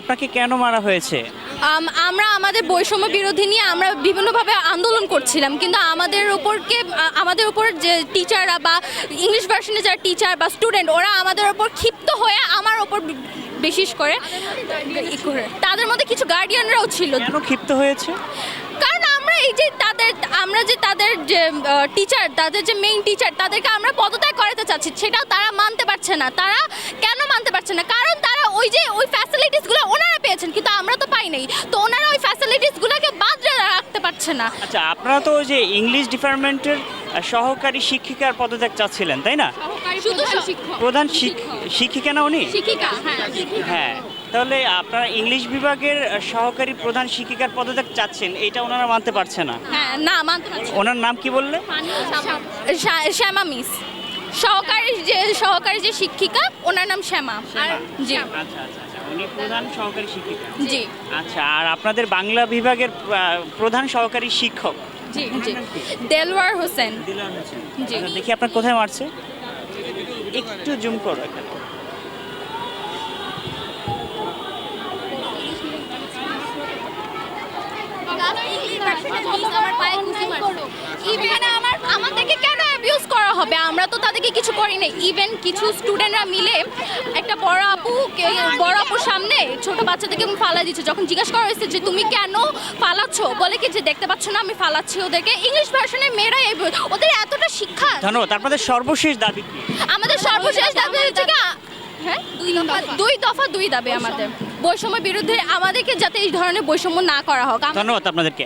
আপনাকে কেন মারা হয়েছে? আমরা আমাদের বৈষম্য বিরোধী নিয়ে আমরা বিভিন্নভাবে আন্দোলন করছিলাম, কিন্তু আমাদের উপর যে টিচাররা বা ইংলিশ ভার্সনে যারা টিচার বা স্টুডেন্ট ওরা আমাদের উপর ক্ষিপ্ত হয়ে আমার ওপর বিশেষ করে তাদের মধ্যে কিছু গার্ডিয়ানরাও ছিল। কেন ক্ষিপ্ত হয়েছে? কারণ আমরা যে তাদের যে টিচার, তাদের যে মেইন টিচার, তাদেরকে আমরা পদত্যাগ করাতে চাচ্ছি, সেটাও তারা মানতে পারছে না। তারা কেন মানতে পারছে না? কারণ তারা ওই ফ্যাসিলিটিসগুলো ওনারা পেয়েছেন, কিন্তু আমরা তো পাই নাই। তো ওনারা ওই ফ্যাসিলিটিসগুলোকে বাদ রাখতে পারছে না। আচ্ছা, আপনারা তো ওই যে ইংলিশ ডিপার্টমেন্টের সহকারী শিক্ষিকার পদত্যাগ চাচ্ছিলেন, তাই না? শুধু প্রধান শিক্ষিকা না উনি? শিক্ষিকা, হ্যাঁ, তাহলে আপনারা ইংলিশ বিভাগের সহকারী প্রধান শিক্ষিকার পদত্যাগ চাচ্ছেন, এটা ওনারা মানতে পারছে না। হ্যাঁ, না মানতে পারছে না। ওনার নাম কি বললে? শ্যামা মিস। সহকারী যে শিক্ষিকা ওনার নাম শ্যামা। আর জি, আচ্ছা আচ্ছা আচ্ছা, উনি প্রধান সহকারী শিক্ষিকা। জি আচ্ছা, আর আপনাদের বাংলা বিভাগের প্রধান সহকারী শিক্ষক? জি জি, দেলওয়ার হোসেন। জি। আচ্ছা, দেখি আপনার কোথায় মারছে, একটু জুম করো এখানে। আমাদেরকে কেন অ্যাবিউজ করা হবে? আমরা তো তাদেরকে কিছু করি নাই। ইভেন কিছু স্টুডেন্টরা মিলে একটা বড় আপুর সামনে ছোট বাচ্চাদেরকে ফালা দিচ্ছে। যখন জিজ্ঞাসা করা হয়েছে যে তুমি কেন ফালাচ্ছ, বলে কি যে দেখতে পাচ্ছ না আমি ফালাচ্ছি ওদেরকে। ইংলিশ ভার্সনের মেয়েরা ওদের এতটা শিক্ষা। ধন্যবাদ। আপনাদের সর্বশেষ দাবি কি? আমাদের সর্বশেষ দাবি হচ্ছে কি, হ্যাঁ, দুই দাবি আমাদের। বৈষম্য বিরুদ্ধে আমাদেরকে যাতে এই ধরনের বৈষম্য না করা হোক। ধন্যবাদ আপনাদেরকে।